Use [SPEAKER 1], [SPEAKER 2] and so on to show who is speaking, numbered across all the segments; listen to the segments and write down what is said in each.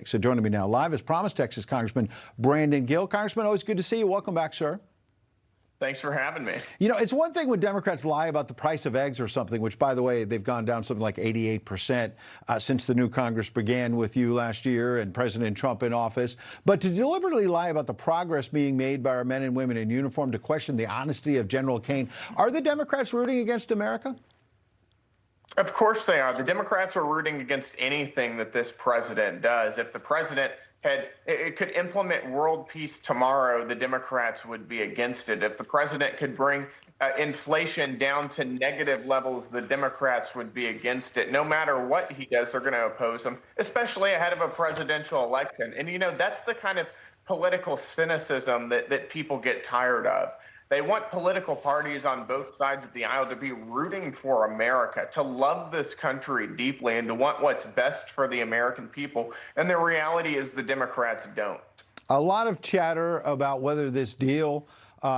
[SPEAKER 1] stake. So joining me now live, as promised, Texas Congressman Brandon Gill. Congressman, always good to see you. Welcome back, sir.
[SPEAKER 2] Thanks for having me.
[SPEAKER 1] You know, it's one thing when Democrats lie about the price of eggs or something, which, by the way, they've gone down something like 88% since the new Congress began with you last year and President Trump in office. But to deliberately lie about the progress being made by our men and women in uniform, to question the honesty of General Kane, are the Democrats rooting against America?
[SPEAKER 2] Of course they are. The Democrats are rooting against anything that this president does. If the president could implement world peace tomorrow, the Democrats would be against it. If the president could bring inflation down to negative levels, the Democrats would be against it. No matter what he does, they're going to oppose him, especially ahead of a presidential election. And, you know, that's the kind of political cynicism that people get tired of. They want political parties on both sides of the aisle to be rooting for America, to love this country deeply, and to want what's best for the American people. And the reality is the Democrats don't.
[SPEAKER 1] A lot of chatter about whether this deal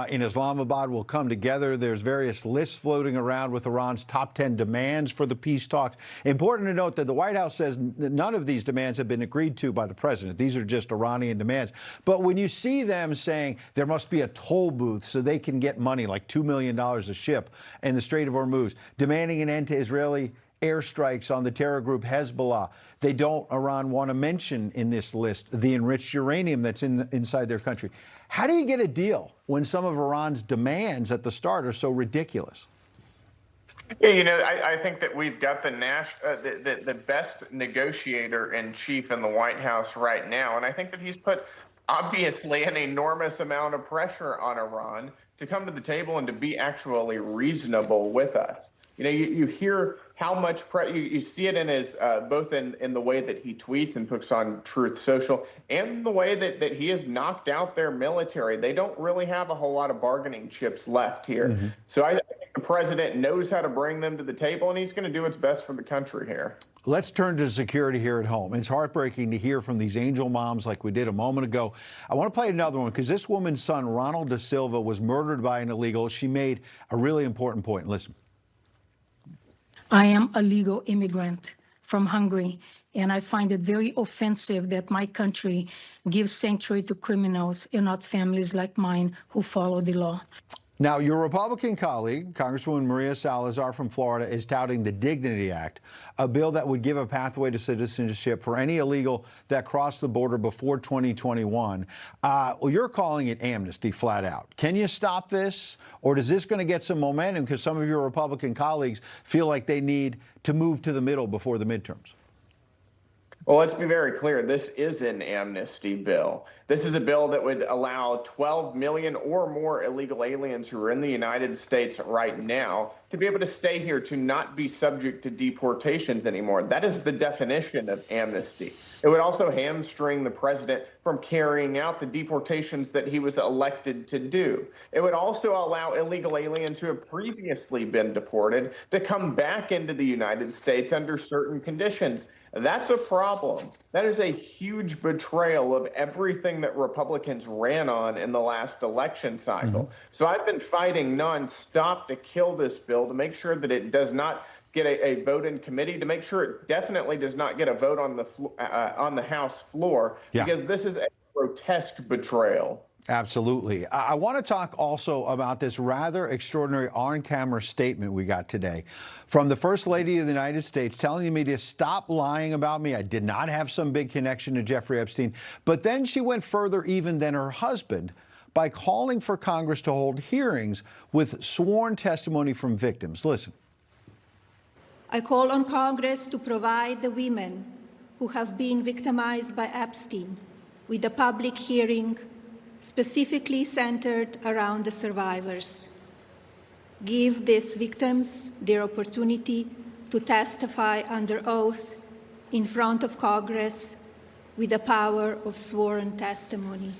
[SPEAKER 1] in Islamabad will come together. There's various lists floating around with Iran's top 10 demands for the peace talks. Important to note that the White House says none of these demands have been agreed to by the president. These are just Iranian demands. But when you see them saying there must be a toll booth so they can get money, like $2 million a ship in the Strait of Hormuz, demanding an end to Israeli airstrikes on the terror group Hezbollah. Iran want to mention in this list the enriched uranium that's inside their country. How do you get a deal when some of Iran's demands at the start are so ridiculous?
[SPEAKER 2] Yeah, you know, I think that we've got the best negotiator in chief in the White House right now. And I think that he's put, obviously, an enormous amount of pressure on Iran to come to the table and to be actually reasonable with us. You know, you hear how much you see it in his both in the way that he tweets and puts on Truth Social, and the way that he has knocked out their military. They don't really have a whole lot of bargaining chips left here. Mm-hmm. So I think the president knows how to bring them to the table, and he's going to do what's best for the country here.
[SPEAKER 1] Let's turn to security here at home. It's heartbreaking to hear from these angel moms like we did a moment ago. I want to play another one because this woman's son, Ronald Da Silva, was murdered by an illegal. She made a really important point. Listen.
[SPEAKER 3] I am a legal immigrant from Hungary, and I find it very offensive that my country gives sanctuary to criminals and not families like mine who follow the law.
[SPEAKER 1] Now, your Republican colleague, Congresswoman Maria Salazar from Florida, is touting the Dignity Act, a bill that would give a pathway to citizenship for any illegal that crossed the border before 2021. Well, you're calling it amnesty flat out. Can you stop this, or is this going to get some momentum because some of your Republican colleagues feel like they need to move to the middle before the midterms?
[SPEAKER 2] Well, let's be very clear. This is an amnesty bill. This is a bill that would allow 12 million or more illegal aliens who are in the United States right now to be able to stay here, to not be subject to deportations anymore. That is the definition of amnesty. It would also hamstring the president from carrying out the deportations that he was elected to do. It would also allow illegal aliens who have previously been deported to come back into the United States under certain conditions. That's a problem. That is a huge betrayal of everything that Republicans ran on in the last election cycle. Mm-hmm. So I've been fighting nonstop to kill this bill, to make sure that it does not get a vote in committee, to make sure it definitely does not get a vote on the House floor, because this is a grotesque betrayal.
[SPEAKER 1] Absolutely. I want to talk also about this rather extraordinary on-camera statement we got today from the First Lady of the United States telling me to stop lying about me. I did not have some big connection to Jeffrey Epstein. But then she went further even than her husband by calling for Congress to hold hearings with sworn testimony from victims. Listen.
[SPEAKER 4] I call on Congress to provide the women who have been victimized by Epstein with a public hearing specifically centered around the survivors. Give these victims their opportunity to testify under oath in front of Congress with the power of sworn testimony.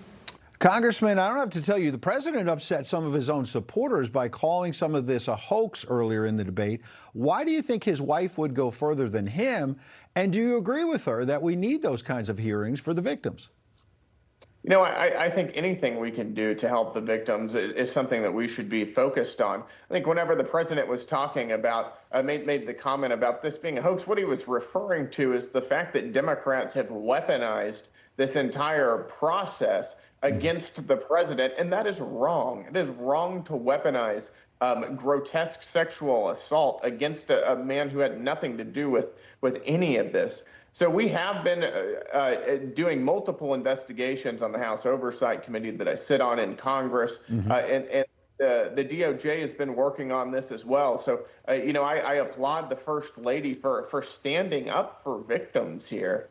[SPEAKER 1] Congressman, I don't have to tell you, the president upset some of his own supporters by calling some of this a hoax earlier in the debate. Why do you think his wife would go further than him? And do you agree with her that we need those kinds of hearings for the victims?
[SPEAKER 2] I think anything we can do to help the victims is something that we should be focused on. I think whenever the president was talking about, made the comment about this being a hoax, what he was referring to is the fact that Democrats have weaponized this entire process against the president, and that is wrong. It is wrong to weaponize grotesque sexual assault against a man who had nothing to do with any of this. So we have been doing multiple investigations on the House Oversight Committee that I sit on in Congress, and the DOJ has been working on this as well. So, I applaud the First Lady for standing up for victims here.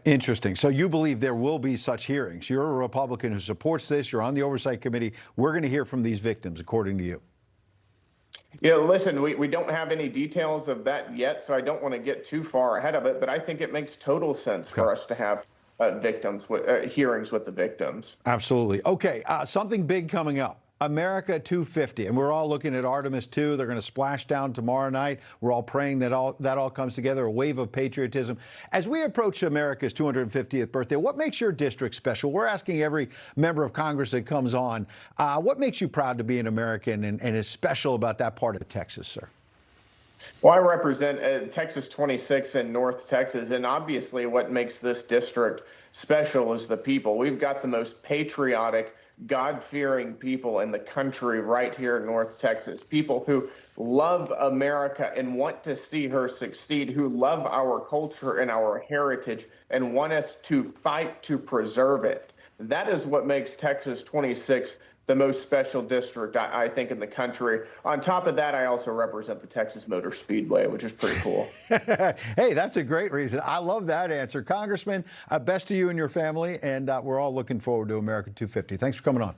[SPEAKER 1] Interesting. So you believe there will be such hearings. You're a Republican who supports this. You're on the Oversight Committee. We're going to hear from these victims, according to you.
[SPEAKER 2] Listen, we don't have any details of that yet, so I don't want to get too far ahead of it, but I think it makes total sense for us to have hearings with the victims.
[SPEAKER 1] Absolutely. Okay, something big coming up. America 250, and we're all looking at Artemis 2. They're going to splash down tomorrow night. We're all praying that all comes together, a wave of patriotism. As we approach America's 250th birthday, what makes your district special? We're asking every member of Congress that comes on, what makes you proud to be an American and is special about that part of Texas, sir?
[SPEAKER 2] Well, I represent Texas 26 in North Texas, and obviously what makes this district special is the people. We've got the most patriotic, God-fearing people in the country right here in North Texas, people who love America and want to see her succeed, who love our culture and our heritage and want us to fight to preserve it. That is what makes Texas 26 the most special district, I think, in the country. On top of that, I also represent the Texas Motor Speedway, which is pretty cool.
[SPEAKER 1] Hey, that's a great reason. I love that answer. Congressman, best to you and your family, and we're all looking forward to America 250. Thanks for coming on.